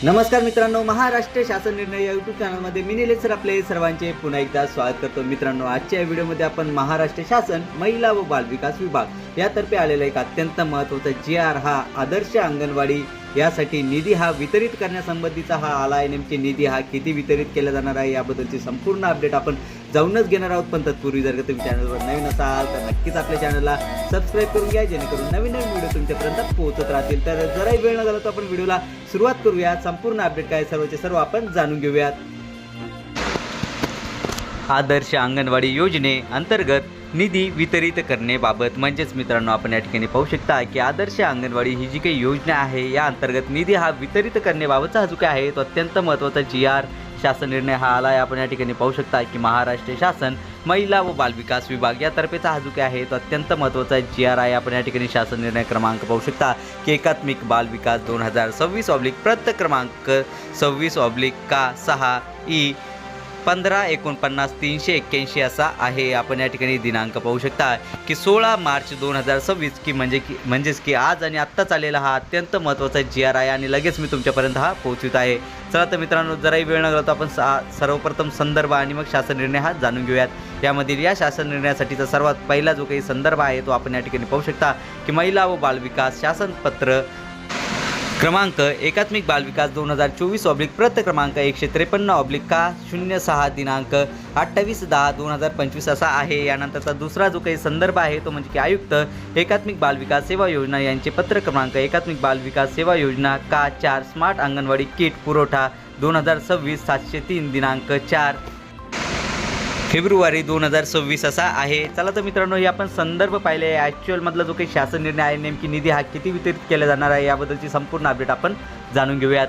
नमस्कार मित्रांनो, महाराष्ट्र शासन निर्णय या यूट्यूब चॅनलमध्ये मी निलेश सर आपले सर्वांचे पुन्हा एकदा स्वागत करतो। मित्रांनो, आजच्या या व्हिडिओमध्ये आपण महाराष्ट्र शासन महिला व बालविकास विभाग यातर्फे आलेला एक अत्यंत महत्त्वाचा GR हा आदर्श अंगणवाडी यासाठी निधी हा वितरित करण्यासंबंधीचा हा आला आहे। नेमके निधी हा किती वितरित केला जाणार आहे याबद्दलची संपूर्ण अपडेट आपण जाऊनच घेणार आहोत। पण तत्पूर्वी जर तुम्ही चॅनलवर नवीन असाल तर नक्कीच आपल्या चॅनलला सबस्क्राईब करून घ्या, जेणेकरून नवीन नवीन व्हिडिओ तुमच्यापर्यंत पोहोचत राहतील। तर जराही वेळ न घालवता तर आपण व्हिडिओला सुरुवात करूया। संपूर्ण अपडेट काय सर्वचे सर्व आपण जाणून घेऊयात। आदर्श अंगणवाडी योजने अंतर्गत निधी वितरित करण्याबाबत म्हणजेच मित्रांनो, आपण या ठिकाणी पाहू शकता की आदर्श अंगणवाडी ही जी काही योजना आहे या अंतर्गत निधी हा वितरित करण्याबाबतचा हा जो काय आहे तो अत्यंत महत्त्वाचा GR शासन निर्णय हा आला आहे। आपण या ठिकाणी पाहू शकता की महाराष्ट्र शासन महिला व बालविकास विभाग यातर्फेचा हा जो काय आहे तो अत्यंत महत्त्वाचा GR आहे। आपण या ठिकाणी शासन निर्णय क्रमांक पाहू शकता की एकात्मिक बाल विकास 2026 प्रत क्रमांक 26/6 ई 1549-381 असा आहे। आपण या ठिकाणी दिनांक पाहू शकता की 16 मार्च 2026 म्हणजेच की आज आणि आत्ताच आलेला हा अत्यंत महत्त्वाचा GR आहे आणि लगेच मी तुमच्यापर्यंत हा पोहोचवित आहे। चला तर मित्रांनो, जराही वेळ न घालवता आपण सर्वप्रथम संदर्भ आणि मग शासन निर्णय हा जाणून घेऊयात। यामधील या शासन निर्णयासाठीचा सर्वात पहिला जो काही संदर्भ आहे तो आपण या ठिकाणी पाहू शकता की महिला व बालविकास शासनपत्र क्रमांक एकात्मिक बालविकास 2024 प्रत क्रमांक 153/06 दिनांक 28/10/2025 असा आहे। यानंतरचा दुसरा जो काही संदर्भ आहे तो म्हणजे की आयुक्त एकात्मिक बालविकास सेवा योजना यांचे पत्र क्रमांक एकात्मिक बालविकास सेवा योजना का 4 स्मार्ट अंगणवाडी किट पुरवठा 2026/703 दिनांक 4 फेब्रुवारी 2026 असा आहे। चला तर मित्रांनो, हे आपण संदर्भ पाहिले। ॲक्च्युअलमधला जो काही शासन निर्णय आहे, नेमकी निधी हा किती वितरित केला जाणार आहे याबद्दलची संपूर्ण अपडेट आपण जाणून घेऊयात।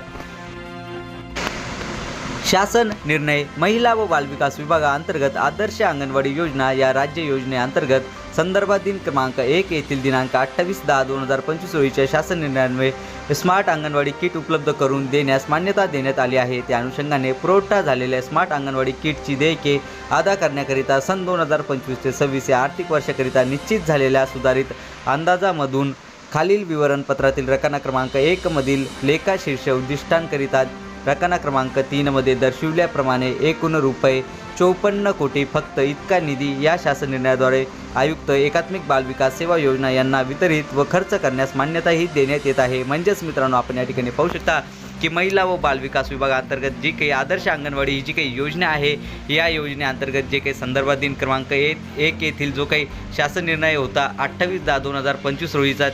शासन निर्णय महिला व बालविकास विभागाअंतर्गत आदर्श अंगणवाडी योजना या राज्य योजनेअंतर्गत संदर्भात दिन क्रमांक 1 येथील दिनांक 28/10/2025 रोजीच्या शासन निर्णयान्वये स्मार्ट अंगणवाडी किट उपलब्ध करून देण्यास मान्यता देण्यात आली आहे। त्या अनुषंगाने पुरवठा झालेल्या स्मार्ट अंगणवाडी किटची देयके अदा करण्याकरिता सन 2025 ते 26 या आर्थिक वर्षाकरिता निश्चित झालेल्या सुधारित अंदाजामधून खालील विवरणपत्रातील रकाना क्रमांक 1 मधील लेखाशीर्ष उद्दिष्टांकरिता रकाना क्रमांक 3 मध्ये दर्शविल्याप्रमाणे एकूण रुपये 54 कोटी फक्त इतका निधी या शासन निर्णयाद्वारे आयुक्त एकात्मिक बालविकास सेवा योजना यांना वितरित व खर्च करण्यास मान्यताही देण्यात येत आहे। म्हणजेच मित्रांनो, आपण या ठिकाणी पाहू शकता की महिला व बालविकास विभागाअंतर्गत जी काही आदर्श अंगणवाडी ही जी काही योजना आहे या योजनेअंतर्गत जे काही संदर्भात दिन क्रमांक 1 येथील जो काही शासन निर्णय होता 28/10/2025 रोजीचा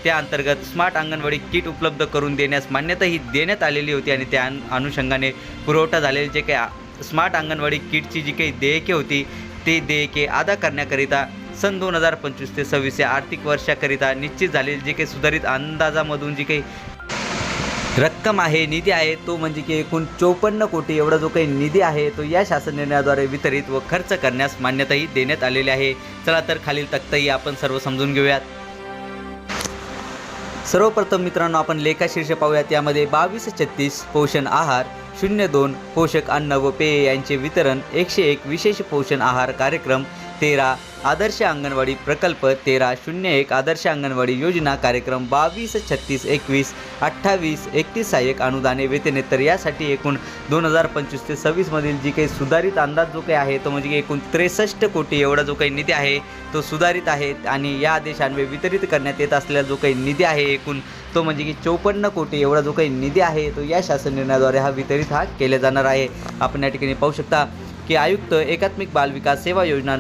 त्या अंतर्गत स्मार्ट अंगणवाडी किट उपलब्ध करून देण्यास मान्यता ही देण्यात आलेली होती आणि त्या अनुषंगाने पुरवठा झालेले जे काही स्मार्ट अंगणवाडी किटची जी काही देयके होती ते देयके अदा करण्याकरिता सन 2025 ते 26 या आर्थिक वर्षाकरिता निश्चित झालेली जे काही सुधारित अंदाजामधून जी काही रक्कम आहे, निधी आहे, तो म्हणजे की एकूण 54 कोटी एवढा जो काही निधी आहे तो या शासन निर्णयाद्वारे वितरित व खर्च करण्यास मान्यताही देण्यात आलेली आहे। चला तर खालील तक्ताही आपण सर्व समजून घेऊयात। सर्वप्रथम मित्रांनो, आपण लेखाशीर्ष पाहूयात। यामध्ये 2236 पोषण आहार, 02 पोषक अन्न व पेय यांचे वितरण, 101 विशेष पोषण आहार कार्यक्रम, 13 आदर्श अंगणवाडी प्रकल्प, 1301 आदर्श अंगणवाडी योजना कार्यक्रम, 223621 28 31 सहाय्यक अनुदाने वेतने। तर यासाठी एकूण 2025 ते 26 मधील जी काही सुधारित अंदाज जो काही आहे तो म्हणजे एकूण 63 कोटी एवढा जो काही निधी आहे तो सुधारित आहे आणि या आदेशान्वये वितरित करण्यात येत असलेला जो काही निधी आहे एकूण तो म्हणजे की 54 कोटी एवढा जो काही निधी आहे तो या शासन निर्णयाद्वारे हा वितरित केला जाणार आहे। आपण या ठिकाणी पाहू शकता की आयुक्त एकात्मिक बालविकास सेवा योजना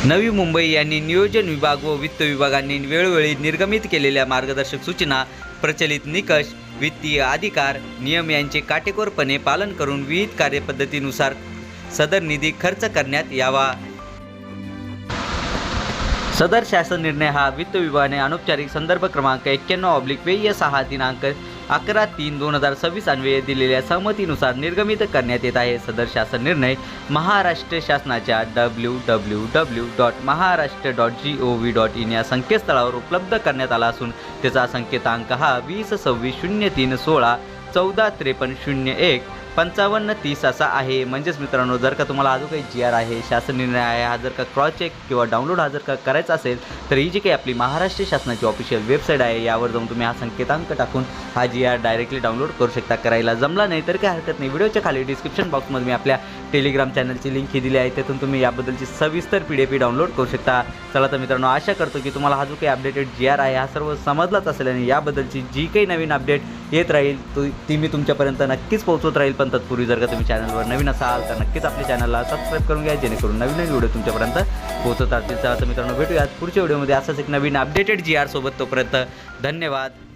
नवी मुंबई यांनी नियोजन विभाग व वित्त विभागांनी वेळोवेळी निर्गमित केलेल्या मार्गदर्शक सूचना, प्रचलित निकष, वित्तीय अधिकार, नियम यांचे काटेकोरपणे पालन करून विविध कार्यपद्धतीनुसार सदर निधी खर्च करण्यात यावा। सदर शासन निर्णय हा वित्त विभागाने अनौपचारिक संदर्भ क्रमांक 91/6 दिनांक 11/3/2026 अन्वये दिलेल्या सहमतीनुसार निर्गमित करण्यात येत आहे। सदर शासन निर्णय महाराष्ट्र शासनाच्या www.maharashtra.gov.in या संकेतस्थळावर उपलब्ध करण्यात आला असून त्याचा संकेतांक हा 20260316 145301 5530 असा आहे. म्हणजेच मित्रांनो, जर का तुम्हाला अजून काही GR आहे, शासन निर्णय आहे, हा जर का क्रॉस चेक किंवा डाउनलोड हा जर का करायचा असेल तर ही जी काही आपली महाराष्ट्र शासनाची ऑफिशियल वेबसाईट आहे यावर जाऊन तुम्ही हा संकेतांक टाकून हा GR डायरेक्टली डाउनलोड करू शकता. करायला जमला नाही तर काय हरकत नाही, व्हिडिओच्या खाली डिस्क्रिप्शन बॉक्समध्ये मी आपल्या टेलिग्राम चॅनलची लिंक ही दिली आहे, त्यातून तुम्ही याबद्दलची सविस्तर PDF डाउनलोड करू शकता. चला तर मित्रांनो, आशा करतो की तुम्हाला हा जो काही अपडेटेड GR आहे हा सर्व समजलाच असेल आणि याबद्दलची जी काही नवीन अपडेट येत राहील ती मी तुमच्यापर्यंत नक्कीच पोहोचवत राहील. पण तत्पूर्वी जर का तुम्ही चॅनलवर नवीन असाल तर नक्कीच आपल्या चॅनलला सबस्क्राईब करून घ्या, जेणेकरून नवीन नवीन व्हिडिओ तुमच्यापर्यंत पोहोचत राहतील. चला तर मित्रांनो, भेटूयात पुढच्या व्हिडिओमध्ये असाच एक नवीन अपडेटेड GR सोबत. तोपर्यंत धन्यवाद.